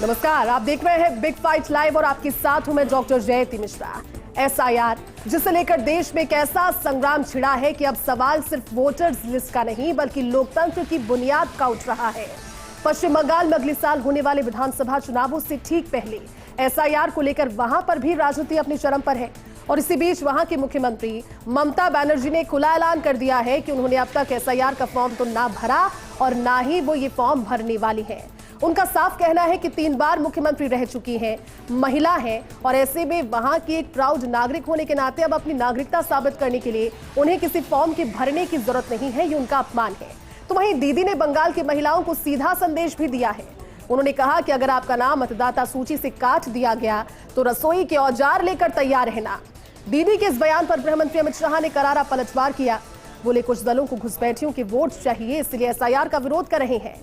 नमस्कार, आप देख रहे हैं बिग फाइट लाइव और आपके साथ हूं मैं डॉक्टर जयती मिश्रा। एसआईआर जिसे लेकर देश में एक ऐसा संग्राम छिड़ा है कि अब सवाल सिर्फ वोटर्स लिस्ट का नहीं बल्कि लोकतंत्र की बुनियाद का उठ रहा है। पश्चिम बंगाल में अगले साल होने वाले विधानसभा चुनावों से ठीक पहले एसआईआर को लेकर वहां पर भी राजनीति अपनी चरम पर है और इसी बीच वहां की मुख्यमंत्री ममता बनर्जी ने खुला ऐलान कर दिया है कि उन्होंने अब तक एसआईआर का फॉर्म तो ना भरा और ना ही वो ये फॉर्म भरने वाली है। उनका साफ कहना है कि 3 बार मुख्यमंत्री रह चुकी हैं, महिला हैं और ऐसे में वहां की एक प्राउड नागरिक होने के नाते अब अपनी नागरिकता साबित करने के लिए उन्हें किसी फॉर्म के भरने की जरूरत नहीं है, ये उनका अपमान है। तो वहीं दीदी ने बंगाल की महिलाओं को सीधा संदेश भी दिया है। उन्होंने कहा कि अगर आपका नाम मतदाता सूची से काट दिया गया तो रसोई के औजार लेकर तैयार रहना। दीदी के इस बयान पर गृह मंत्री अमित शाह ने करारा पलटवार किया। बोले कुछ दलों को घुसपैठियों के वोट चाहिए, इसलिए एसआईआर का विरोध कर रहे हैं।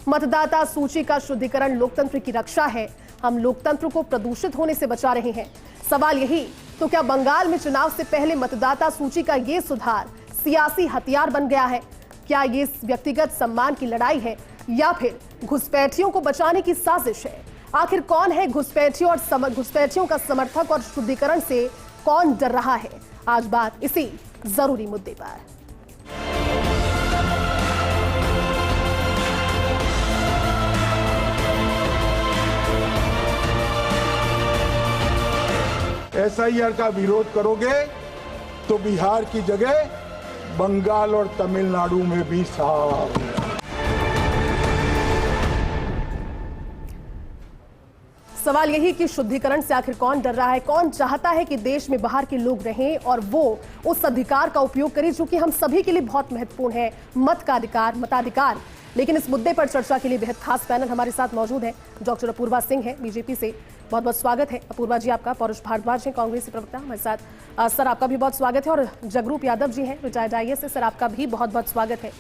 मतदाता सूची का शुद्धिकरण लोकतंत्र की रक्षा है, हम लोकतंत्र को प्रदूषित होने से बचा रहे हैं। सवाल यही, तो क्या बंगाल में चुनाव से पहले मतदाता सूची का ये सुधार सियासी हथियार बन गया है? क्या ये व्यक्तिगत सम्मान की लड़ाई है या फिर घुसपैठियों को बचाने की साजिश है? आखिर कौन है घुसपैठियों और घुसपैठियों का समर्थक और शुद्धिकरण से कौन डर रहा है? आज बात इसी जरूरी मुद्दे पर। एसआईआर का विरोध करोगे तो बिहार की जगह बंगाल और तमिलनाडु में भी साफ। सवाल यही कि शुद्धिकरण से आखिर कौन डर रहा है? कौन चाहता है कि देश में बाहर के लोग रहें और वो उस अधिकार का उपयोग करें जो कि हम सभी के लिए बहुत महत्वपूर्ण है, मत का अधिकार, मताधिकार। लेकिन इस मुद्दे पर चर्चा के लिए बेहद खास पैनल हमारे साथ मौजूद है। डॉक्टर अपूर्वा सिंह है बीजेपी से, बहुत बहुत स्वागत है अपूर्वा जी आपका। पौरुष भारद्वाज हैं कांग्रेसी प्रवक्ता हमारे साथ, सर आपका भी बहुत स्वागत है। और जगरूप यादव जी हैं रिटायर्ड आईएएस से, सर आपका भी बहुत बहुत स्वागत है।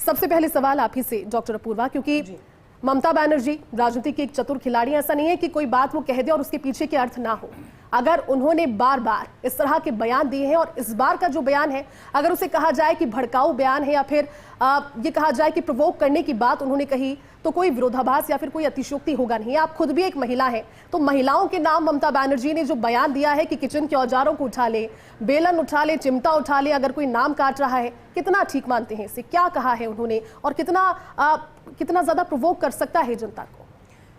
सबसे पहले सवाल आप ही से डॉक्टर अपूर्वा, क्योंकि ममता बनर्जी राजनीति की एक चतुर खिलाड़ी, ऐसा नहीं है कि कोई बात वो कह दे और उसके पीछे के अर्थ ना हो। अगर उन्होंने बार बार इस तरह के बयान दिए हैं और इस बार का जो बयान है अगर उसे कहा जाए कि भड़काऊ बयान है या फिर ये कहा जाए कि प्रोवोक करने की बात उन्होंने कही तो कोई विरोधाभास या फिर कोई अतिशयोक्ति होगा नहीं। आप खुद भी एक महिला हैं, तो महिलाओं के नाम ममता बनर्जी ने जो बयान दिया है कि किचन के औजारों को उठा ले, बेलन उठा ले, चिमटा उठा ले अगर कोई नाम काट रहा है, कितना ठीक मानते हैं इसे? क्या कहा है उन्होंने और कितना ज्यादा प्रोवोक कर सकता है जनता को?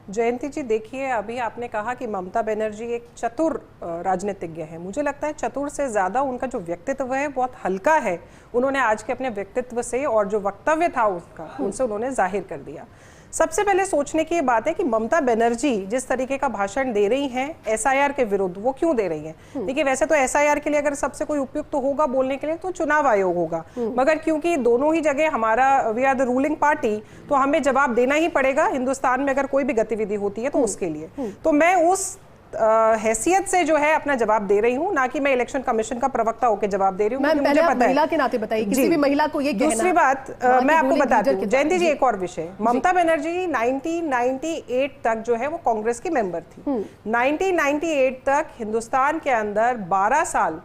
जयंती जी देखिए, अभी आपने कहा कि ममता बनर्जी एक चतुर राजनीतिज्ञ है। मुझे लगता है चतुर से ज़्यादा उनका जो व्यक्तित्व है बहुत हल्का है। उन्होंने आज के अपने व्यक्तित्व से और जो वक्तव्य था उसका उनसे उन्होंने जाहिर कर दिया। सबसे पहले सोचने की ये बात है कि ममता बनर्जी जिस तरीके का भाषण दे रही हैं एसआईआर के विरुद्ध, वो क्यों दे रही हैं? देखिए वैसे तो एसआईआर के लिए अगर सबसे कोई उपयुक्त तो होगा बोलने के लिए तो चुनाव आयोग होगा, मगर क्योंकि दोनों ही जगह हमारा we are the ruling party, तो हमें जवाब देना ही पड़ेगा हिंदुस्तान में अगर कोई भी गतिविधि होती है तो उसके लिए। तो मैं उस हैसियत से जो है अपना जवाब दे रही हूँ, ना कि मैं इलेक्शन कमीशन का प्रवक्ता होकर जवाब दे रही हूँ। मुझे पता है महिला के नाते बताइए, किसी भी महिला को ये कहना। दूसरी बात मैं आपको बताती हूँ जयंती जी, एक और विषय, ममता बनर्जी 1998 तक जो है वो कांग्रेस की मेंबर थी। 1998 तक हिंदुस्तान के अंदर 12 साल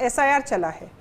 एसआईआर चला है।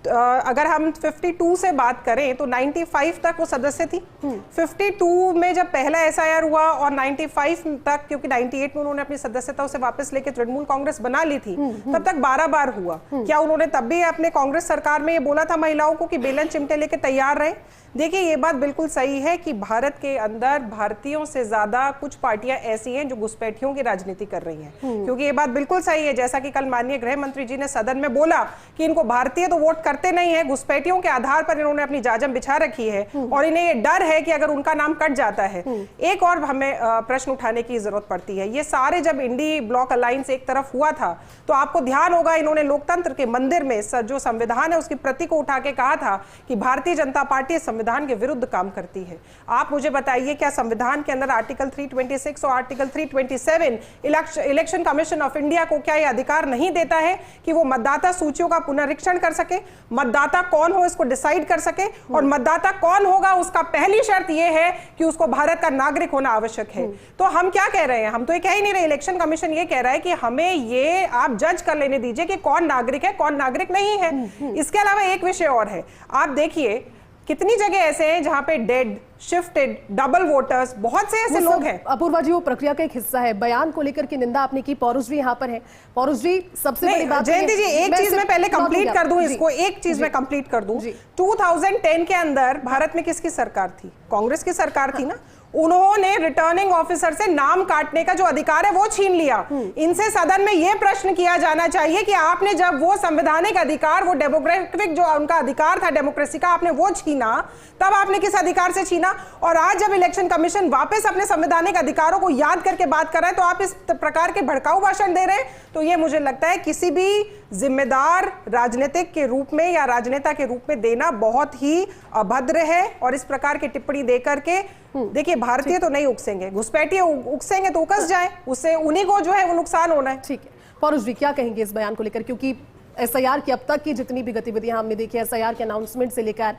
अगर हम 52 से बात करें तो 95 तक वो सदस्य थी। 52 में जब पहला एसआईआर हुआ और 95 तक, क्योंकि 98 में उन्होंने अपनी सदस्यता उसे वापस लेके तृणमूल कांग्रेस बना ली थी, तब तक 12 बार हुआ। क्या उन्होंने तब भी अपने कांग्रेस सरकार में ये बोला था महिलाओं को कि बेलन चिमटे लेके तैयार रहे? देखिए ये बात बिल्कुल सही है कि भारत के अंदर भारतीयों से ज्यादा कुछ पार्टियां ऐसी हैं जो घुसपैठियों की राजनीति कर रही हैं, क्योंकि ये बात बिल्कुल सही है जैसा कि कल माननीय गृह मंत्री जी ने सदन में बोला कि इनको भारतीय तो वोट करते नहीं है, घुसपैठियों के आधार पर इन्होंने अपनी जाजम बिछा रखी है और इन्हें ये डर है कि अगर उनका नाम कट जाता है। एक और हमें प्रश्न उठाने की जरूरत पड़ती है, ये सारे जब इंडी ब्लॉक अलायंस एक तरफ हुआ था तो आपको ध्यान होगा इन्होंने लोकतंत्र के मंदिर में जो संविधान है उसकी प्रति को उठा के कहा था कि भारतीय जनता पार्टी संविधान के विरुद्ध काम करती है। आप मुझे बताइए, क्या संविधान के अंदर आर्टिकल 326 और article 327 election commission of India को क्या यह अधिकार नहीं देता है कि वो मतदाता सूचियों का पुनरीक्षण कर सके, मतदाता कौन हो इसको डिसाइड कर सके, और मतदाता कौन होगा उसका पहली शर्त यह है कि उसको भारत का नागरिक होना आवश्यक है। तो हम क्या कह रहे हैं? हम तो ये कह ही नहीं रहे, इलेक्शन कमीशन ये कह रहा है कि हमें ये आप जज कर लेने दीजिए कि कौन नागरिक है कौन नागरिक नहीं है। इसके अलावा एक विषय और है, आप देखिए कितनी जगह ऐसे हैं जहां पे डेड, शिफ्टेड, डबल वोटर्स, बहुत से ऐसे लोग हैं। अपूर्वा जी, वो प्रक्रिया का एक हिस्सा है। बयान को लेकर की निंदा आपने की, पौरुष जी यहाँ पर है। पौरुष जी, सबसे बड़ी बात जयंती जी, एक चीज मैं पहले कंप्लीट कर दूं इसको, एक चीज मैं कंप्लीट कर दूं। 2010 के अंदर भारत में किसकी सरकार थी? कांग्रेस की सरकार थी ना। उन्होंने रिटर्निंग ऑफिसर से नाम काटने का जो अधिकार है वो छीन लिया। इनसे सदन में यह प्रश्न किया जाना चाहिए कि आपने जब वो संवैधानिक अधिकार, वो डेमोक्रेटिक जो उनका अधिकार था डेमोक्रेसी का, आपने वो छीना, तब आपने किस अधिकार से छीना? और आज जब इलेक्शन कमीशन वापस अपने संवैधानिक अधिकारों को याद करके बात कर रहा है तो आप इस प्रकार के भड़काऊ भाषण दे रहे हैं। तो ये मुझे लगता है किसी भी जिम्मेदार राजनीतिक के रूप में या राजनेता के रूप में देना बहुत ही अभद्र है। और इस प्रकार की टिप्पणी देकर के, देखिए, भारतीय तो नहीं उकसेंगे, घुसपैठिए उकसेंगे तो उकस जाए, उससे उन्हीं को जो है वो नुकसान होना है। ठीक है, पौरुष जी क्या कहेंगे इस बयान को लेकर? क्योंकि एसआईआर की अब तक की जितनी भी गतिविधियां हमने देखी, एसआईआर के अनाउंसमेंट से लेकर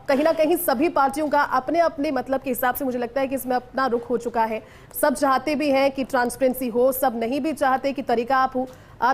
कहीं ना कहीं सभी पार्टियों का अपने अपने मतलब के हिसाब से मुझे लगता है कि इसमें अपना रुख हो चुका है। सब चाहते भी हैं कि ट्रांसपेरेंसी हो, सब नहीं भी चाहते कि तरीका आप हो।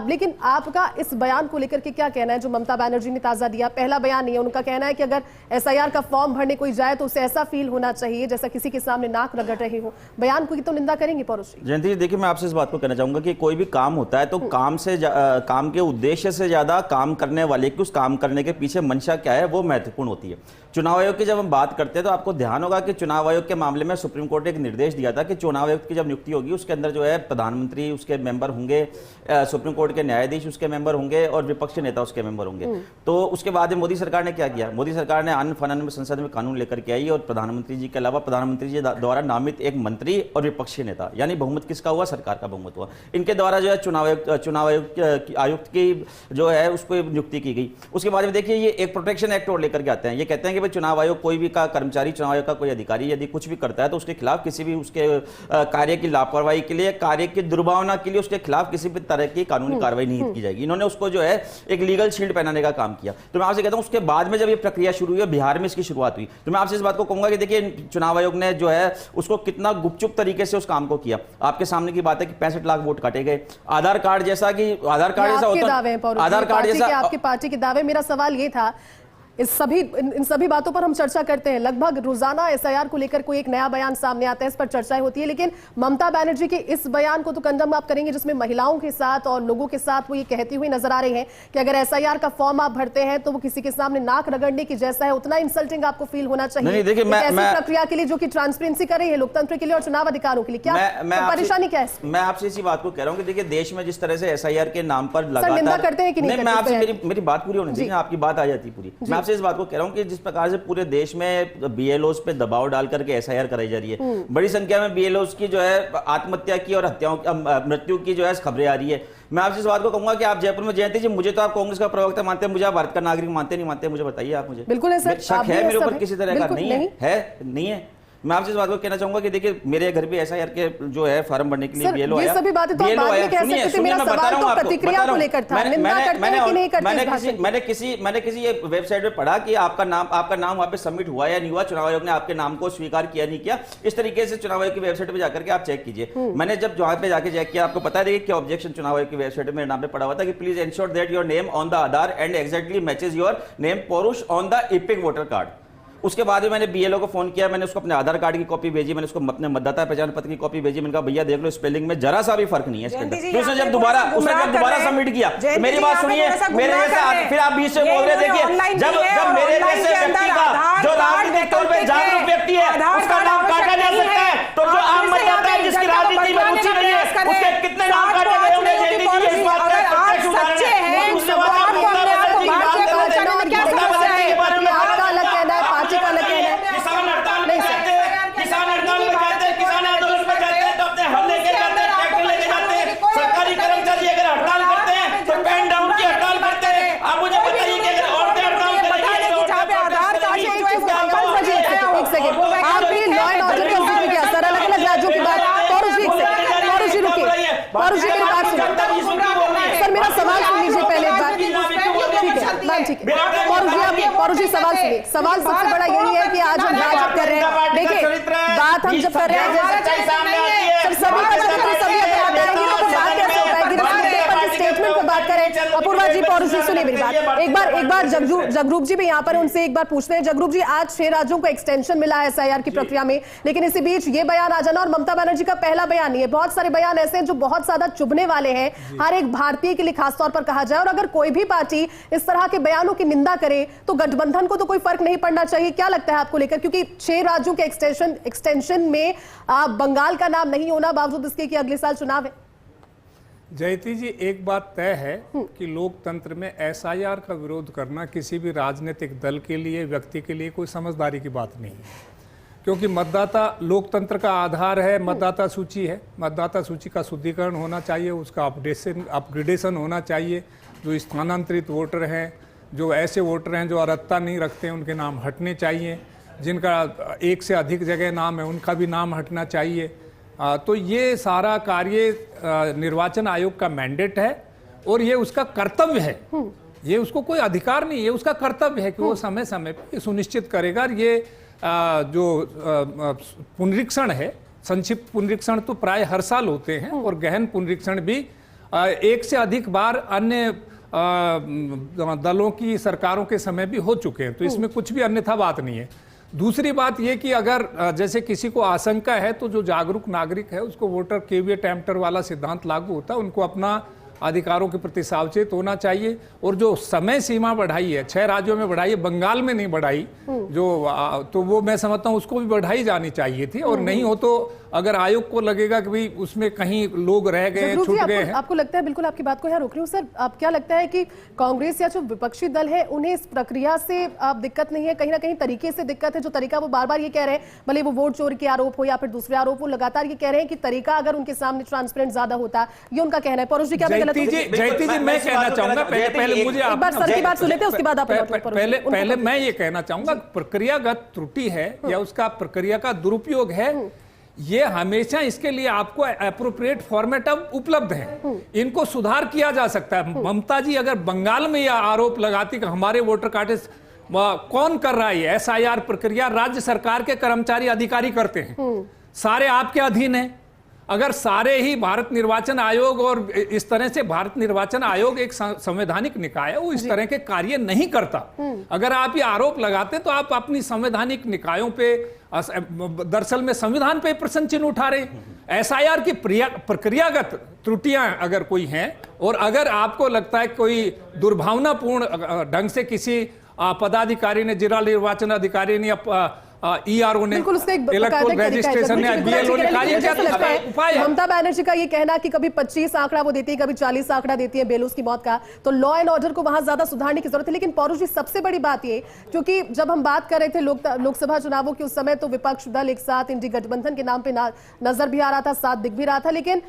लेकिन आपका इस बयान को लेकर के क्या कहना है जो ममता बनर्जी ने ताजा दिया? पहला बयान नहीं है, उनका कहना है कि अगर एसआईआर का फॉर्म भरने कोई जाए तो उसे ऐसा फील होना चाहिए जैसा किसी के सामने नाक रगड़ रहे हो। बयान को की तो निंदा करेंगे पौरुष जी? जयंती जी, देखिए, मैं आपसे इस बात को कहना चाहूंगा कि कोई भी काम होता है तो काम के उद्देश्य से ज्यादा काम करने वाले की, उस काम करने के पीछे मंशा क्या है, वो महत्वपूर्ण होती है। चुनाव आयोग की जब हम बात करते हैं तो आपको ध्यान होगा कि चुनाव आयोग के मामले में सुप्रीम कोर्ट ने एक निर्देश दिया था कि चुनाव आयोग की जब नियुक्ति होगी उसके अंदर जो है प्रधानमंत्री उसके मेंबर होंगे, सुप्रीम कोर्ट के न्यायाधीश उसके मेंबर होंगे और विपक्षी नेता उसके मेंबर होंगे। तो उसके बाद मोदी सरकार ने क्या किया? मोदी सरकार ने आनन फानन में संसद में कानून लेकर के आई और प्रधानमंत्री जी के अलावा प्रधानमंत्री जी द्वारा नामित एक मंत्री और विपक्षी नेता, यानी बहुमत किसका हुआ? सरकार का बहुमत हुआ। इनके द्वारा जो है चुनाव आयुक्त की जो है उसको नियुक्ति की गई। उसके बाद में देखिए, ये एक प्रोटेक्शन एक्ट और लेकर के आते हैं। ये कहते हैं कि भाई चुनाव आयोग कोई भी का कर्मचारी, चुनाव आयोग का कोई अधिकारी यदि कुछ भी करता है तो उसके खिलाफ किसी भी उसके कार्य की लापरवाही के लिए, कार्य की दुर्भावना के लिए उसके खिलाफ किसी भी तरह की कानूनी कार्रवाई नहीं की जाएगी। इन्होंने उसको जो है एक लीगल शील्ड पहनाने का काम किया। तो मैं आपसे कहता हूं उसके बाद में जब ये प्रक्रिया शुरू हुई, बिहार में इसकी शुरुआत हुई, तो मैं आपसे इस बात को कहूंगा कि देखिए चुनाव आयोग ने जो है उसको कितना गुपचुप तरीके से उस काम को किया। आपके सामने की बात है कि 65 लाख वोट काटे गए। आधार कार्ड जैसा होता है, आधार कार्ड जैसा आपकी पार्टी के दावे। मेरा सवाल ये था, इन सभी बातों पर हम चर्चा करते हैं, लगभग रोजाना एसआईआर को लेकर कोई एक नया बयान सामने आता है, इस पर चर्चाएं होती है, लेकिन ममता बनर्जी के इस बयान को तो कंडम आप करेंगे जिसमें महिलाओं के साथ और लोगों के साथ वो ये कहती हुई नजर आ रही हैं कि अगर एसआईआर का फॉर्म आप भरते हैं तो वो किसी के सामने नाक रगड़ने की जैसा है, उतना इंसल्टिंग आपको फील होना चाहिए। देखिए, ऐसी प्रक्रिया के लिए जो कि ट्रांसपेरेंसी कर रही है लोकतंत्र के लिए और चुनाव अधिकारों के लिए, क्या परेशानी क्या है? मैं आपसे इसी बात को कह रहा हूं कि देखिए देश में जिस तरह से एसआईआर के नाम पर लगातार निंदा करते हैं कि नहीं? मैं आपसे मेरी बात पूरी होनी चाहिए, आपकी बात आ जाती पूरी। मैं आपसे इस बात को कह रहा हूं कि जिस प्रकार से पूरे देश में बीएलओस पे दबाव डाल करके एसआईआर कराई जा रही है, बड़ी संख्या में बीएलओस की जो है आत्महत्या की और मृत्यु की जो है खबरें आ रही है। मैं आपसे इस बात को कहूंगा कि आप जयपुर में जयंती जी, मुझे तो आप कांग्रेस का प्रवक्ता मानते हैं, मुझे आप भारत का नागरिक मानते नहीं मानते, मुझे बताइए आप। मुझे बिल्कुल है सर, शक है मेरे ऊपर किसी तरह का? नहीं है। मैं आपसे इस बात को कहना चाहूंगा कि देखिए मेरे घर भी एसआईआर के जो है फॉर्म भरने के लिए बीएलओ आया। सभी बातें तो आप बाद में कह सकते थे, मेरा सवाल तो प्रतिक्रिया को लेकर था, निंदा करते हैं कि नहीं करते? मैंने किसी वेबसाइट पे पढ़ा कि आपका नाम वहां पे सबमिट हुआ या नहीं हुआ, चुनाव आयोग ने आपके नाम को स्वीकार किया नहीं किया, इस तरीके से चुनाव आयोग की वेबसाइट पे जाकर के आप चेक कीजिए। मैंने जब वहां पे जाके चेक किया, आपको पता है कि ऑब्जेक्शन चुनाव आयोग की वेबसाइट पे मेरे नाम पे पड़ा हुआ था कि please ensure that your name on the Aadhaar and exactly matches your name Paurush on the EPIC voter card. उसके बाद में मैंने बीएलओ को फोन किया, मैंने उसको अपने आधार कार्ड की कॉपी भेजी, मैंने उसको अपने मतदाता पहचान पत्र की कॉपी भेजी। मैंने कहा भैया देख लो स्पेलिंग में जरा सा भी फर्क नहीं है इसके अंदर। तो उसने जब दोबारा सबमिट किया, मेरी बात सुनिए, मेरे जैसे फिर आप बीच से बोल रहे थे कि जब मेरे जैसे व्यक्ति का जो राजनीतिक तौर पर जागरूक व्यक्ति है उसका नाम काटा जा सकता है, तो जो आम मतदाता है जिसकी राजनीति में रुचि नहीं है उसके कितने नाम काटे गए होंगे? इस बात का सरकारी कर्मचारी अगर हड़ताल करते हैं तो पेन डाउन की हड़ताल करते हैं। आप मुझे बताइए कि अगर औरतें हड़ताल करेंगी सर मेरा सवाल सुन लीजिए पहले एक बार, ठीक है पौरुष जी सवाल सुनिए। सवाल सबसे बड़ा यही है कि आज हम बात कर रहे हैं, देखिए बात हम जब कर रहे हैं सर सभी का चरित्र सभी अगर आप करेंगे तो बात कैसे हो पाएगी? स्टेटमेंट पर बात बात करें, अपूर्वा जी, पौरुष जी, सुनिए मेरी बात। एक बार जगरूप जी भी यहाँ पर, उनसे एक बार पूछते हैं। जगरूप जी, आज 6 राज्यों को एक्सटेंशन मिला है एसआईआर की प्रक्रिया में, लेकिन इसी बीच ये बयान आ जाना, और ममता बनर्जी का पहला बयान नहीं है, बहुत सारे बयान ऐसे हैं जो बहुत ज्यादा चुभने वाले हैं हर एक भारतीय के लिए, खासतौर पर कहा जाए। और अगर कोई भी पार्टी इस तरह के बयानों की निंदा करे तो गठबंधन को तो कोई फर्क नहीं पड़ना चाहिए। क्या लगता है आपको लेकर, क्योंकि 6 राज्यों के एक्सटेंशन में बंगाल का नाम नहीं होना, बावजूद इसके कि अगले साल चुनाव है? जयती जी, एक बात तय है कि लोकतंत्र में एसआईआर का विरोध करना किसी भी राजनीतिक दल के लिए, व्यक्ति के लिए कोई समझदारी की बात नहीं है, क्योंकि मतदाता लोकतंत्र का आधार है, मतदाता सूची है। मतदाता सूची का शुद्धिकरण होना चाहिए, उसका अपग्रेडेशन होना चाहिए। जो स्थानांतरित वोटर हैं, जो ऐसे वोटर हैं जो अर्हता नहीं रखते हैं, उनके नाम हटने चाहिए। जिनका एक से अधिक जगह नाम है, उनका भी नाम हटना चाहिए। तो ये सारा कार्य निर्वाचन आयोग का मैंडेट है और ये उसका कर्तव्य है। ये उसको कोई अधिकार नहीं है, उसका कर्तव्य है कि वो समय समय पर सुनिश्चित करेगा। ये जो पुनरीक्षण है, संक्षिप्त पुनरीक्षण तो प्राय हर साल होते हैं, और गहन पुनरीक्षण भी एक से अधिक बार अन्य दलों की सरकारों के समय भी हो चुके हैं, तो इसमें कुछ भी अन्यथा बात नहीं है। दूसरी बात यह कि अगर जैसे किसी को आशंका है तो जो जागरूक नागरिक है उसको वोटर केविएट एम्प्टर वाला सिद्धांत लागू होता है, उनको अपना अधिकारों के प्रति सावचेत होना चाहिए। और जो समय सीमा बढ़ाई है, 6 राज्यों में बढ़ाई है, बंगाल में नहीं बढ़ाई, जो तो वो मैं समझता हूँ उसको भी बढ़ाई जानी चाहिए थी। और नहीं हो तो अगर आयोग को लगेगा कि भाई उसमें कहीं लोग रह गए, छूट गए हैं। आपको लगता है, बिल्कुल आपकी बात को यहाँ रोक रही हूँ सर, आप क्या लगता है कि कांग्रेस या जो विपक्षी दल है उन्हें इस प्रक्रिया से दिक्कत नहीं है, कहीं ना कहीं तरीके से दिक्कत है? जो तरीका वो बार बार ये कह रहे हैं, भले वो वोट चोरी के आरोप हो या फिर दूसरे आरोप, वो लगातार ये कह रहे हैं कि तरीका अगर उनके सामने ट्रांसपेरेंट ज्यादा होता, ये उनका कहना है। पौरुष जी, क्या जयती जी, मैं कहना चाहूंगा, पहले मुझे एक बार सर की बात सुन लेते हैं, उसके बाद आप पहले मैं ये कहना चाहूंगा, प्रक्रियागत त्रुटि है या उसका प्रक्रिया का दुरुपयोग है, ये हमेशा इसके लिए आपको एप्रोप्रिएट फॉर्मेट अब उपलब्ध है, इनको सुधार किया जा सकता है। ममता जी अगर बंगाल में यह आरोप लगाती कि हमारे वोटर कार्ड कौन कर रहा है, एसआईआर प्रक्रिया राज्य सरकार के कर्मचारी अधिकारी करते हैं, सारे आपके अधीन है। अगर सारे ही भारत निर्वाचन आयोग, और इस तरह से भारत निर्वाचन आयोग एक संवैधानिक निकाय है, वो इस तरह के कार्य नहीं करता। अगर आप ये आरोप लगाते तो आप अपनी संवैधानिक निकायों पे, दरअसल में संविधान पे प्रश्न चिन्ह उठा रहे। एसआईआर की प्रक्रियागत त्रुटियां अगर कोई हैं, और अगर आपको लगता है कोई दुर्भावनापूर्ण ढंग से किसी पदाधिकारी ने, जिला निर्वाचन अधिकारी ने, ईआरओ ने, इलेक्ट्रल रजिस्ट्रेशन ने, बीएलओ ने कार्य किया, तो उपाय है। ममता बनर्जी का ये कहना कि कभी 25 आंकड़ा वो देती है, कभी 40 आंकड़ा देती है बेलूस की मौत का, तो लॉ एंड ऑर्डर को वहां ज्यादा सुधारने की जरूरत है। लेकिन पौरुष जी, सबसे बड़ी बात ये, क्योंकि जब हम बात कर रहे थे लोकसभा चुनावों की, उस समय तो विपक्ष दल एक साथ इंडी गठबंधन के नाम पे नजर भी आ रहा था, साथ दिख भी रहा था। लेकिन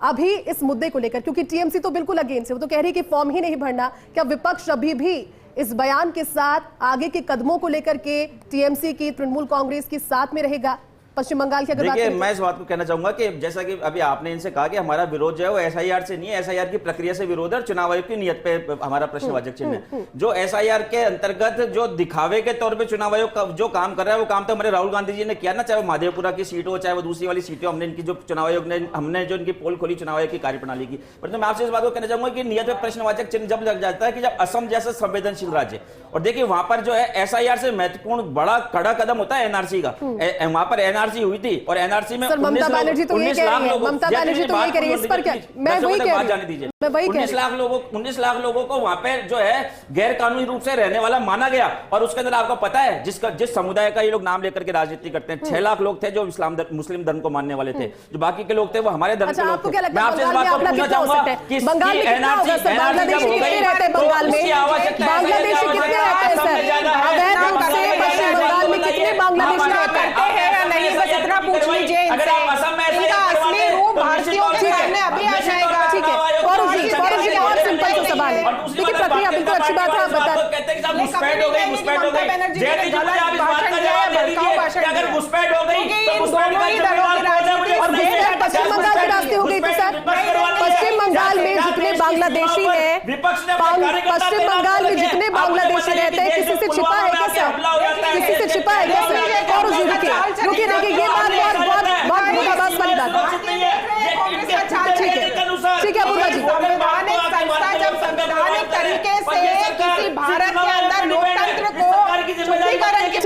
अभी इस मुद्दे को लेकर, क्योंकि टीएमसी तो बिल्कुल अगेंस्ट है, वो तो कह रही कि फॉर्म ही नहीं भरना, क्या विपक्ष अभी भी इस बयान के साथ आगे के कदमों को लेकर के टीएमसी की, तृणमूल कांग्रेस की साथ में रहेगा? पश्चिम बंगाल की अगर बात करें, मैं इस बात को कहना चाहूंगा कि जैसा कि अभी आपने इनसे कहा कि हमारा विरोध जो है वो एसआईआर से नहीं है, एसआईआर की प्रक्रिया से विरोध है और चुनाव आयोग की नियत पे हमारा प्रश्नवाचक चिन्ह है। जो एसआईआर के अंतर्गत जो दिखावे के तौर पे चुनाव आयोग जो काम कर रहा है, वो काम तो हमारे राहुल गांधी जी ने किया ना, चाहे वो माधेपुरा की सीट हो, चाहे वो दूसरी वाली सीटें, हमने इनकी जो चुनाव आयोग ने, हमने जो इनकी पोल खोली चुनाव आयोग की कार्यप्रणाली की। परंतु मैं आपसे इस बात को कहना चाहूंगा कि नियत पे प्रश्नवाचक चिन्ह जब लग जाता है कि जब असम जैसा संवेदनशील राज्य, और देखिए वहां पर जो है एसआईआर से महत्वपूर्ण बड़ा कड़ा कदम होता है एनआरसी का। वहां पर एनआरसी हुई थी, और एनआरसी में ममता बनर्जी तो ये कह रही है, ममता बनर्जी तो ये कह रही है, इस पर क्या, मैं वही कह रही हूं, मैं वही कह रही हूं। 19 लाख लोगों को वहां पे जो है गैर कानूनी रूप से रहने वाला माना गया, और उसके अंदर आपको पता है जिस समुदाय का ये लोग नाम लेकर के राजनीति करते हैं, 6 लाख लोग थे जो मुस्लिम धर्म को मानने वाले थे, जो बाकी के लोग थे वो हमारे धर्म के लोग थे। मैं आपसे इस बात को पूछना चाहूंगा कि बांग्लादेशी कितने रहते हैं बंगाल में? बांग्लादेशी कितने रहते हैं सर? अवैध रूप से पश्चिम बंगाल में कितने बांग्लादेशी रहते हैं या नहीं? बस इतना पूछ लीजिए इनसे, इनका असली रूप भारतीयों के सामने अभी आ जाएगा। ठीक है पौरुष जी, बहुत सिंपल सा सवाल है, देखिए प्रक्रिया बिल्कुल अच्छी बात है, आप बता घुसपैठ हो गई, घुसपैठ हो गई, जयती जी मुझे आप इस बात का जवाब दे दीजिए कि अगर घुसपैठ हो गई तो घुसपैठ का जिम्मेदार कौन है? मुझे और घुसपैठ पश्चिम बंगाल के रास्ते हो गई तो सर पश्चिम बंगाल में जितने बांग्लादेशी हैं, पश्चिम बंगाल में जितने बांग्लादेशी रहते हैं, किसी से छिपा है क्या सर? किसी से छिपा है क्या सर? और रुकिए देखिए, ये बात बहुत मुद्दाबाज वाली बात है। ठीक है अपूर्वा जी,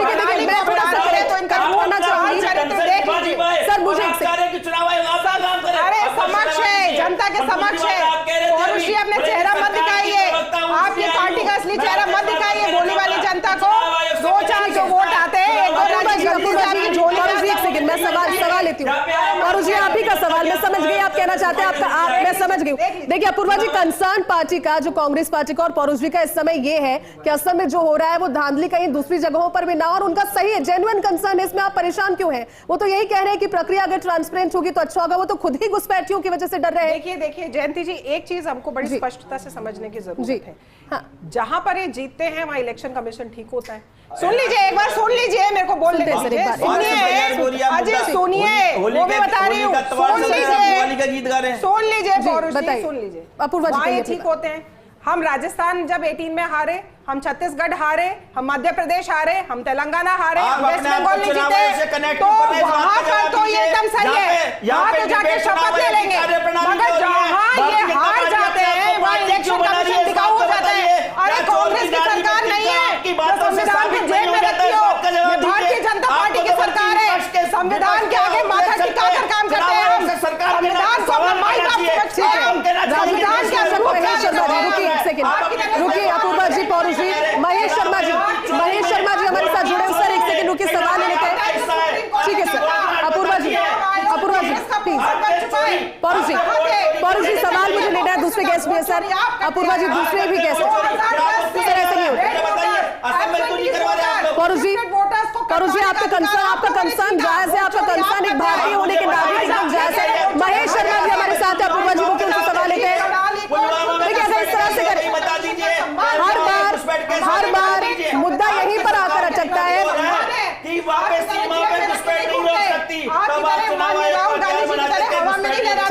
ठीक है, देखिए मैं थोड़ा सा करे तो इनका होना चाहिए। सर मुझे अरे समक्ष है, जनता के समक्ष है, और उसी अपने चेहरा मत दिखाइए, आपकी पार्टी का असली चेहरा मत दिखाइए भोली वाली जनता को। 2-4 जो वोट आते हैं, एक सेकंड, मैं सवाल लेती हूँ। और जी आप ही का सवाल मैं समझ गई, आप कहना चाहते हैं आपका, मैं समझ गई। देखिए अपूर्वा जी, कंसर्न पार्टी का, जो कांग्रेस पार्टी का और पौरुष जी का इस समय ये है कि असम में जो हो रहा है वो धांधली कहीं दूसरी जगहों पर भी ना, और उनका सही है, जेन्युइन कंसर्न है, इसमें आप परेशान क्यों हैं? वो तो यही कह रहे हैं कि प्रक्रिया अगर ट्रांसपेरेंट होगी तो अच्छा होगा, वो तो खुद ही घुसपैठियों की वजह से डर रहे हैं। देखिए जयंती जी, एक चीज हमको बड़ी स्पष्टता से समझने की जरूरत है। हाँ। जहां पर ये जीतते हैं वहां इलेक्शन कमीशन ठीक होता है। सुन लीजिए, एक बार सुन लीजिए, मेरे को बोलने दीजिए। अजय सुनिए, वो भी बता रही हूँ, सुन लीजिए पौरुष जी, सुन लीजिए। अपूर्वा जी वहां ये ठीक होते हैं। हम राजस्थान जब 18 में हारे, हम छत्तीसगढ़ हारे, हम मध्य प्रदेश हारे, हम तेलंगाना हारे, हम वेस्ट बंगाल नहीं जीते, तो वहां पर तो ये एकदम सही है, वहां तो जाके शपथ ले लेंगे। मगर जहां ये हार जाते हैं वहां इलेक्शन कमीशन टिकाऊ हो जाता है। अरे कांग्रेस की सरकार नहीं है जो संविधान की जेब में रखती हो, ये भारतीय जनता पार्टी की सरकार है। संविधान के आगे माथा टिकाकर काम करते हैं हम, संविधान को अपना माई बाप समझते हैं हम, संविधान के रुकिए अपूर्वा जी, पौरुष जी, महेश शर्मा जी हमारे साथ जुड़े हैं। सर एक सेकंड रुकिए, सवाल ले लेते हैं। ठीक है सर, अपूर्वा जी प्लीज। पौरुष जी सवाल मुझे लेना है, दूसरे गेस्ट भी है सर। अपूर्वा जी दूसरे भी गेस्ट है सर, ऐसे नहीं होता। पौरुष जी आपका कंसर्न जायज है, आपका कंसर्न एक भारतीय होने के नाते एकदम जायज है। महेश शर्मा जी हमारे साथ है, अपूर्वा जी को उनसे सवाल लेते हैं। देखिए अगर इस तरह से करें, हर बार मुद्दा यहीं पर आकर अटकता है। ठीक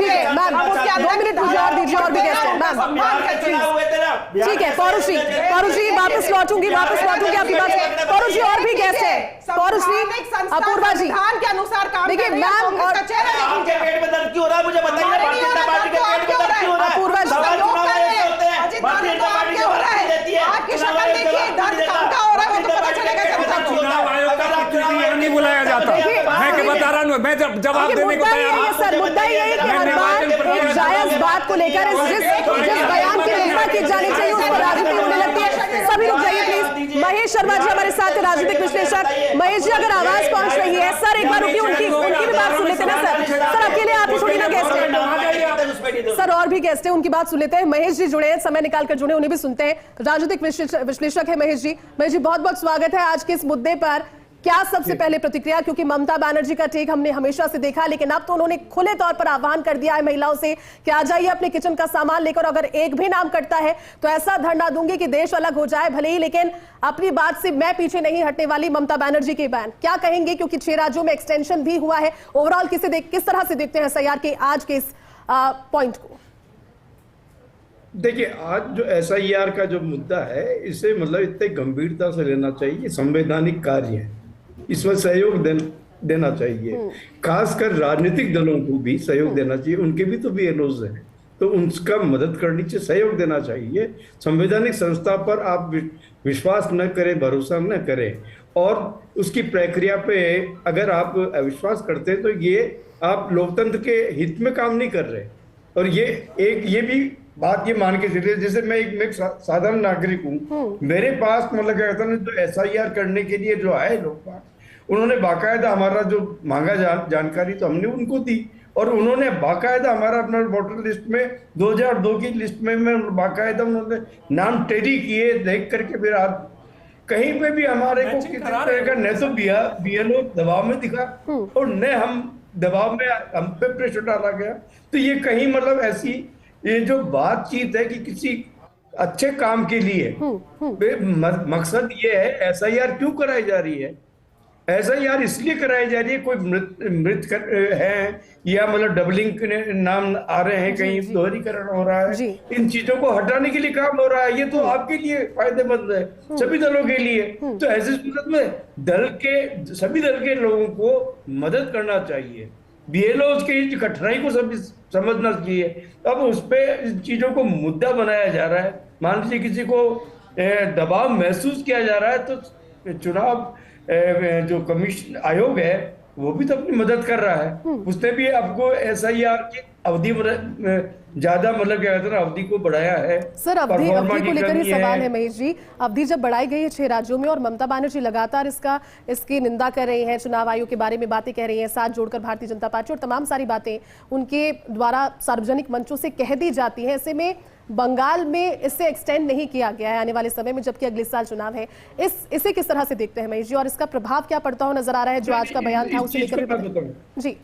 है मैम, 2 मिनट मुझे और दीजिए, और भी गेस्ट है मैम। ठीक है पौरुष जी वापस लौटूंगी आपकी बात। पौरुष जी और भी गेस्ट है, पौरुष जी, अपूर्वा जी के अनुसार काम। देखिए मैम, और पेट में दर्द क्यों हो रहा है मुझे बताइए। भारतीय जनता पार्टी के पेट में दर्द क्यों हो रहा है? अपूर्वा जी भारतीय जनता पार्टी जो है देती है, आपकी शक्ल देखिए, दर्द कहाँ का हो रहा है वो तो पता चलेगा जनता को। चुनाव आयोग का नहीं बुलाया जाता, मैं बता रहा हूँ, मैं जवाब देने को तैयार हूँ। सर मुद्दा ये है कि हर बार एक जायज बात को लेकर जिस बयान की निंदा की जानी चाहिए उस पर राजनीति होने लगती है। सभी लोग जाइए प्लीज। महेश शर्मा जी हमारे साथ है, राजनीतिक विश्लेषक। महेश जी अगर आवाज पहुंच रही है सर, एक बार रुकिए, उनकी भी बात सुन लेते हैं ना सर अकेले आप ही थोड़ी ना गेस्ट है सर, और भी गेस्ट है, उनकी बात सुन लेते हैं। महेश जी जुड़े हैं, समय निकालकर जुड़े, उन्हें भी सुनते हैं। राजनीतिक विश्लेषक है महेश जी। महेश जी बहुत बहुत स्वागत है आज के इस मुद्दे पर। क्या सबसे पहले प्रतिक्रिया, क्योंकि ममता बनर्जी का टेक हमने हमेशा से देखा, लेकिन अब तो उन्होंने खुले तौर पर आह्वान कर दिया है महिलाओं से कि आ जाइए अपने किचन का सामान लेकर, अगर एक भी नाम कटता है तो ऐसा धरना दूंगी कि देश अलग हो जाए भले ही, लेकिन अपनी बात से मैं पीछे नहीं हटने वाली। ममता बनर्जी के बयान क्या कहेंगे, क्योंकि 6 राज्यों में एक्सटेंशन भी हुआ है। ओवरऑल किस तरह से देखते हैं एसआईआर के आज के इस पॉइंट को? देखिए आज जो एसआईआर का जो मुद्दा है, इसे मतलब इतने गंभीरता से लेना चाहिए। संवैधानिक कार्य है, इसमें सहयोग देना चाहिए। खासकर राजनीतिक दलों को भी सहयोग देना चाहिए, उनके भी तो बीएलओज हैं, तो उनका मदद करनी चाहिए, सहयोग देना चाहिए। संवैधानिक संस्था पर आप विश्वास न करें, भरोसा न करें, और उसकी प्रक्रिया पे अगर आप अविश्वास करते हैं तो ये आप लोकतंत्र के हित में काम नहीं कर रहे। और ये भी बात ये मान के चलिए, जैसे मैं एक साधारण नागरिक हूँ, मेरे पास मतलब क्या कहता है, जो एसआईआर करने के लिए जो आए लोग, उन्होंने बाकायदा हमारा जो मांगा जानकारी तो हमने उनको दी, और उन्होंने बाकायदा हमारा अपना वोटर लिस्ट में 2002 की लिस्ट में बाकायदा उन्होंने नाम टेरी किए, देख करके फिर आप कहीं पे भी हमारे को किसी तरह का न तो बीएलओ दबाव में दिखा और न हम दबाव में हम पे प्रेशर डाला गया। तो ये कहीं मतलब ऐसी ये जो बातचीत है कि किसी अच्छे काम के लिए मकसद ये है एसआईआर क्यों कराई जा रही है? एसआईआर इसलिए कराई जा रही है, कोई मृत है या मतलब डबलिंग नाम आ रहे हैं, कहीं दोहरीकरण हो रहा है, इन चीजों को हटाने के लिए काम हो रहा है। ये तो आपके लिए फायदेमंद है, सभी दलों के लिए। तो ऐसी सूरत में सभी दल के लोगों को मदद करना चाहिए, बीएलओ की कठिनाई को सभी समझना चाहिए। अब उस पर इन चीजों को मुद्दा बनाया जा रहा है। मान लीजिए किसी को दबाव महसूस किया जा रहा है, तो चुनाव जो कमीशन आयोग है वो भी तो अपनी मदद कर रहा है, उसने भी आपको SIR की अवधि ज्यादा मतलब क्या कहते हैं अवधि को बढ़ाया है। सर अवधि को लेकर ही सवाल है महेश जी, अवधि जब बढ़ाई गई है 6 राज्यों में और ममता बनर्जी लगातार इसकी निंदा कर रही हैं, चुनाव आयोग के बारे में बातें कह रही हैं, साथ जोड़कर भारतीय जनता पार्टी और तमाम सारी बातें उनके द्वारा सार्वजनिक मंचों से कह दी जाती हैं, ऐसे में बंगाल में इसे एक्सटेंड नहीं किया गया है आने वाले समय में, जबकि अगले साल चुनाव है। इसे किस तरह से देखते हैं महेश जी, और इसका प्रभाव क्या पड़ता हो नजर आ रहा है जो आज का बयान था उसे लेकर? जी,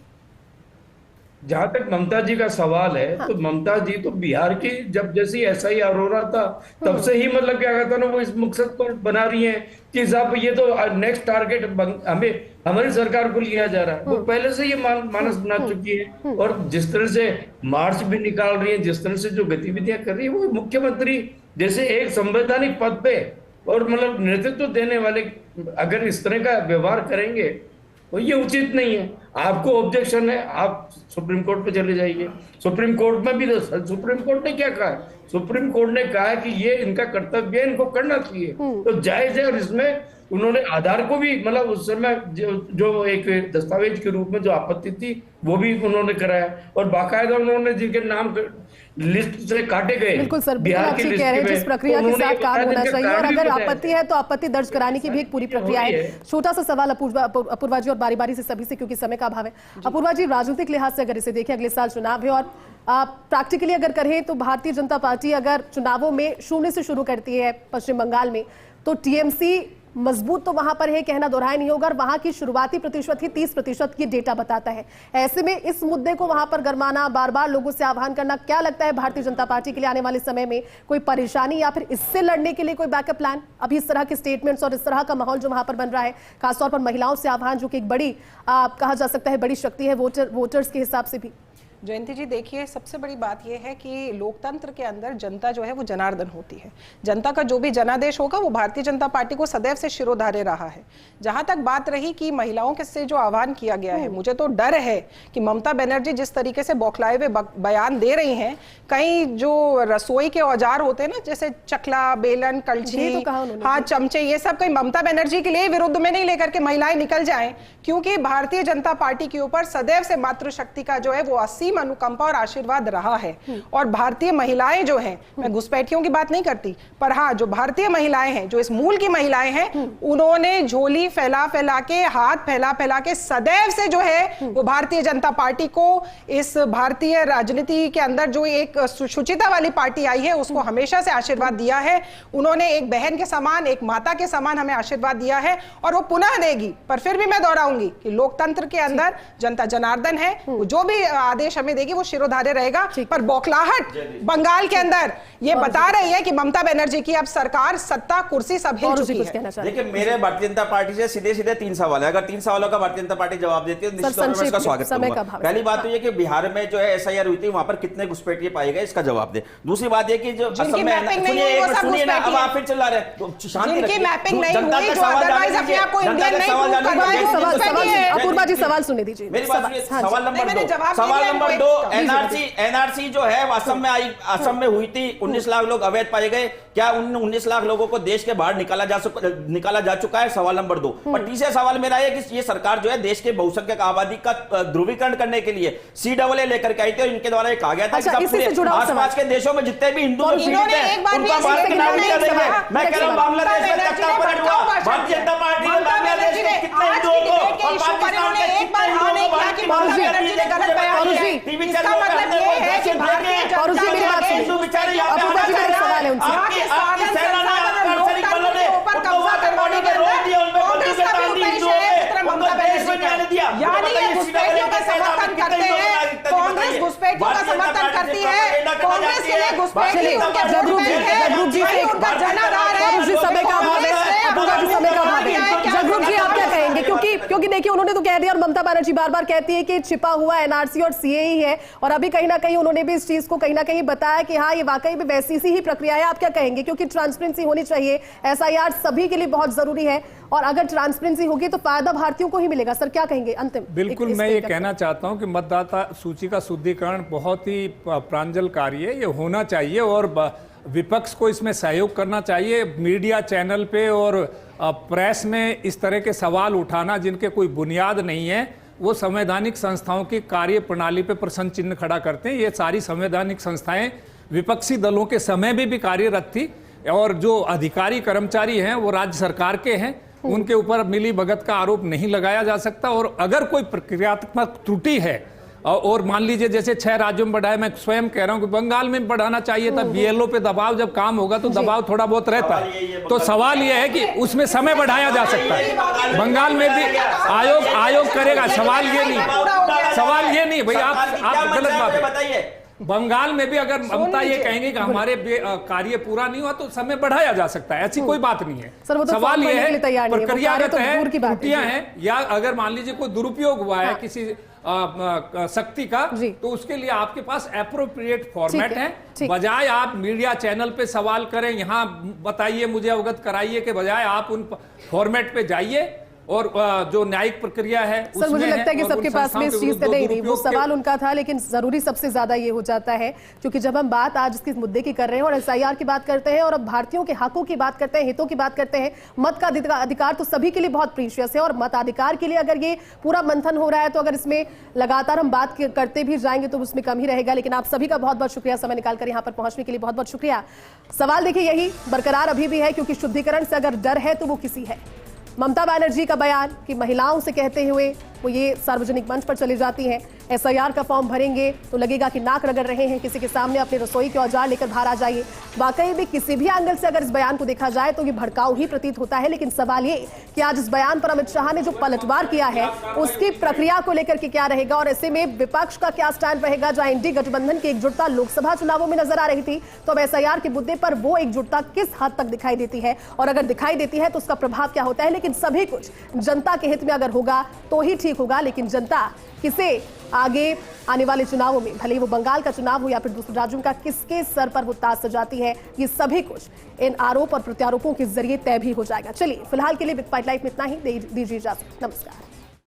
जहां तक ममता जी का सवाल है, हाँ। तो ममता जी तो बिहार की जब जैसी SIR हो रहा था तब से ही मतलब क्या कहता ना वो इस मकसद को बना रही है कि साहब ये तो नेक्स्ट टारगेट हमारी सरकार को लिया जा रहा है। वो पहले से ये मानस बना चुकी है, और जिस तरह से मार्च भी निकाल रही है, जिस तरह से जो गतिविधियां कर रही है, वो मुख्यमंत्री जैसे एक संवैधानिक पद पे और मतलब नेतृत्व देने वाले अगर इस तरह का व्यवहार करेंगे तो ये उचित नहीं है। आपको ऑब्जेक्शन है, आप सुप्रीम कोर्ट पे चले जाइए। सुप्रीम कोर्ट में भी तो सुप्रीम कोर्ट ने क्या कहा है? सुप्रीम कोर्ट ने कहा है कि ये इनका कर्तव्य है, इनको करना चाहिए, तो जायज है। और इसमें उन्होंने आधार को भी मतलब उस समय जो एक दस्तावेज के रूप में जो आपत्ति थी वो भी उन्होंने कराया, और बाकायदा उन्होंने जिनके नाम लिस्ट से काटे गए। बिल्कुल सर, बिल्कुल आप ठीक कह रहे हैं, जिस प्रक्रिया के साथ काम होना चाहिए, और अगर आपत्ति है तो आपत्ति दर्ज कराने की भी एक पूरी प्रक्रिया है। छोटा सा सवाल अपूर्वा जी, और बारी बारी से सभी से क्योंकि समय का अभाव है। अपूर्वा जी, राजनीतिक लिहाज से अगर इसे देखें, अगले साल चुनाव है और प्रैक्टिकली अगर करें तो भारतीय जनता पार्टी अगर चुनावों में शून्य से शुरू करती है पश्चिम बंगाल में, तो TMC मजबूत तो वहां पर है, कहना दोहराया नहीं होगा, और वहां की शुरुआती प्रतिशत ही 30% की डेटा बताता है। ऐसे में इस मुद्दे को वहां पर गरमाना, बार बार लोगों से आह्वान करना, क्या लगता है भारतीय जनता पार्टी के लिए आने वाले समय में कोई परेशानी या फिर इससे लड़ने के लिए कोई बैकअप प्लान? अभी इस तरह के स्टेटमेंट्स और इस तरह का माहौल जो वहां पर बन रहा है, खासतौर पर महिलाओं से आह्वान, जो कि एक बड़ी कहा जा सकता है बड़ी शक्ति है वोटर्स के हिसाब से भी। जयंती जी देखिए, सबसे बड़ी बात यह है कि लोकतंत्र के अंदर जनता जो है वो जनार्दन होती है। जनता का जो भी जनादेश होगा वो भारतीय जनता पार्टी को सदैव से शिरोधार्य रहा है। जहां तक बात रही कि महिलाओं के से जो आह्वान किया गया है, मुझे तो डर है कि ममता बनर्जी जिस तरीके से बौखलाए हुए बयान दे रही हैं, कहीं जो रसोई के औजार होते हैं ना, जैसे चकला, बेलन, कलछी, हाँ चमचे, ये सब कहीं ममता बनर्जी के लिए विरुद्ध में नहीं लेकर के महिलाएं निकल जाएं, क्योंकि भारतीय जनता पार्टी के ऊपर सदैव से मातृशक्ति का जो है वो अनुकंपा और आशीर्वाद रहा है। और भारतीय महिलाएं जो हैं, मैं घुसपैठियों की बात नहीं करती, पर हाँ जो भारतीय महिलाएं हैं, जो इस मूल की महिलाएं हैं, उन्होंने झोली फैला फैला के, हाथ फैला फैला के सदैव से जो है वो भारतीय जनता पार्टी को, इस भारतीय राजनीति के अंदर जो एक शुचिता वाली पार्टी आई है उसको हमेशा से आशीर्वाद दिया है। उन्होंने एक बहन के समान, एक माता के समान हमें आशीर्वाद दिया है और वो पुनः देगी। पर फिर भी मैं दोहराऊंगी कि लोकतंत्र के अंदर जनता जनार्दन है, जो भी आदेश हमें देगी वो शिरोधार्य रहेगा। पर बौखलाहट बंगाल के अंदर ये बता रही है कि ममता बनर्जी की अब सरकार, सत्ता, कुर्सी सब हिल चुकी है। देखिए, मेरे भारतीय जनता पार्टी से सीधे सीधे 3 सवाल है। अगर 3 सवालों का भारतीय जनता पार्टी जवाब देती है तो निश्चित तौर पर इसका स्वागत करूंगा। पहली बात तो ये कि बिहार में जो है SIR हुई थी, वहां पर कितने घुसपैठिए पाए गए, इसका जवाब दे। दूसरी बात ये कि जो असम में सुनिए ना, अब आप फिर चला रहे, शांति रखिए, जनता का अपूर्वा जी सवाल सुनने दीजिए। मेरी बात सुनिए, सवाल नंबर 2, NRC जो है असम में आई, असम में हुई थी, 19 लाख लोग अवैध पाए गए। क्या उन 19 लाख लोगों को देश के बाहर निकाला जा चुका है? सवाल नंबर 2। और तीसरा सवाल मेरा है कि ये सरकार जो है देश के बहुसंख्यक आबादी का ध्रुवीकरण करने के लिए CAA लेकर के आई थी, और इनके द्वारा कहा गया था कि आसपास के देशों में जितने भी हिंदू पीड़ित हैं उनका भारत की नागरिकता देंगे। मैं कह रहा हूं बांग्लादेश में तख्ता पलट हुआ, भारतीय जनता पार्टी ने बांग्लादेश के कितने हिंदुओं को और पाकिस्तान के कितने हिंदुओं को भारत की कांग्रेस घुसपैठियों का समर्थन करती है। कांग्रेस के लिए घुसपैठी उनका जगरूप जी उनका जनाधार है। समय का अभाव है। जगरूप जी आप क्या कहेंगे? क्योंकि देखिए उन्होंने तो कह दिया, और ममता बनर्जी बार बार कहती है कि छिपा हुआ NRC और CAA ही है, और अभी कहीं ना कहीं उन्होंने भी इस चीज को कहीं ना कहीं बताया कि हाँ ये वाकई में वैसी सी ही प्रक्रिया है। आप क्या कहेंगे? क्योंकि ट्रांसपेरेंसी होनी चाहिए, SIR सभी के लिए बहुत जरूरी है, और अगर ट्रांसपेरेंसी होगी तो फायदा भारतीयों को ही मिलेगा। सर क्या कहेंगे अंतिम? बिल्कुल, मैं ये कहना चाहता हूं कि मतदाता सूची का शुद्धिकरण बहुत ही प्रांजल कार्य है, ये होना चाहिए, और विपक्ष को इसमें सहयोग करना चाहिए। मीडिया चैनल पे और प्रेस में इस तरह के सवाल उठाना जिनके कोई बुनियाद नहीं है, वो संवैधानिक संस्थाओं की कार्य प्रणाली पे प्रश्न चिन्ह खड़ा करते हैं। ये सारी संवैधानिक संस्थाएं विपक्षी दलों के समय में भी कार्यरत थी और जो अधिकारी कर्मचारी हैं वो राज्य सरकार के हैं, उनके ऊपर मिली भगत का आरोप नहीं लगाया जा सकता। और अगर कोई प्रक्रियात्मक त्रुटि है और मान लीजिए जैसे 6 राज्यों में बढ़ाया, मैं स्वयं कह रहा हूं कि बंगाल में बढ़ाना चाहिए था। बीएलओ पे दबाव जब काम होगा तो दबाव थोड़ा बहुत रहता है। तो सवाल यह है कि उसमें समय बढ़ाया जा सकता है। बंगाल में भी आयोग करेगा। सवाल ये नहीं भाई, आप गलत बात है। बंगाल में भी अगर ममता ये कहेंगे कि हमारे कार्य पूरा नहीं हुआ तो समय बढ़ाया जा सकता है, ऐसी कोई बात नहीं है। सवाल ये है प्रक्रियागत है, त्रुटियां हैं, या अगर मान लीजिए कोई दुरुपयोग हुआ है किसी शक्ति का, तो उसके लिए आपके पास एप्रोप्रिएट फॉर्मेट है। बजाय आप मीडिया चैनल पे सवाल करें, यहाँ बताइए मुझे अवगत कराइए, के बजाय आप उन फॉर्मेट पे जाइए और जो न्यायिक प्रक्रिया है सर, मुझे लगता है कि सबके पास में इस चीज का नहीं, वो सवाल उनका था, लेकिन जरूरी सबसे ज्यादा ये हो जाता है क्योंकि जब हम बात आज इसके मुद्दे की कर रहे हैं और एसआईआर की बात करते हैं और अब भारतीयों के हकों की बात करते हैं, हितों की बात करते हैं, मत का अधिकार तो सभी के लिए बहुत प्रीशियस है और मताधिकार के लिए अगर ये पूरा मंथन हो रहा है तो अगर इसमें लगातार हम बात करते भी जाएंगे तो उसमें कम ही रहेगा। लेकिन आप सभी का बहुत बहुत शुक्रिया, समय निकालकर यहाँ पर पहुंचने के लिए बहुत बहुत शुक्रिया। सवाल देखिए यही बरकरार अभी भी है क्योंकि शुद्धिकरण से अगर डर है तो वो किसी है। ममता बनर्जी का बयान कि महिलाओं से कहते हुए वो ये सार्वजनिक मंच पर चली जाती हैं, एसआईआर का फॉर्म भरेंगे तो लगेगा कि नाक रगड़ रहे हैं किसी के सामने, अपने रसोई के औजार लेकर बाहर आ जाइए। वाकई भी किसी भी एंगल से अगर इस बयान को देखा जाए तो ये भड़काऊ ही प्रतीत होता है। लेकिन सवाल ये कि आज इस बयान पर अमित शाह ने जो पलटवार किया है उसकी प्रक्रिया को लेकर के क्या रहेगा और ऐसे में विपक्ष का क्या स्टैंड रहेगा। जहां इंडी गठबंधन की एकजुटता लोकसभा चुनावों में नजर आ रही थी तो अब एसआईआर के मुद्दे पर वो एकजुटता किस हद तक दिखाई देती है और अगर दिखाई देती है तो उसका प्रभाव क्या होता है। लेकिन सभी कुछ जनता के हित में अगर होगा तो ही ठीक होगा। लेकिन जनता किसे आगे आने वाले चुनावों में, भले वो बंगाल का चुनाव हो या फिर दूसरे राज्यों का, किसके सर पर वो ताज सजाती है, ये सभी कुछ इन आरोप और प्रत्यारोपों के जरिए तय भी हो जाएगा। चलिए फिलहाल के लिए बिग फाइट लाइव में इतना ही, दीजिए इजाजत। नमस्कार।